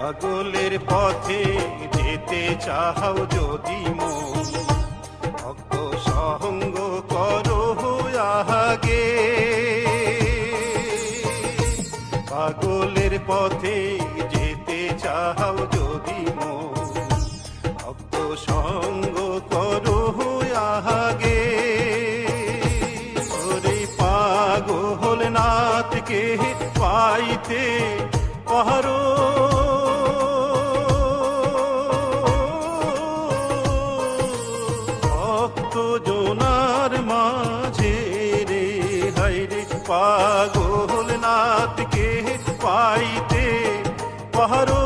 পাগলের পথে যেতে চাও যদি মন, ভক্ত সঙ্গ করো আগে। পাগলের পথে যেতে চাও যদি মন, ভক্ত সঙ্গ করো আগে। ওরে পাগল নাথকে পাইতে পারো, ভক্ত জনার মাঝে রে হায়রে। পাগল নাথকে পাইতে পারো।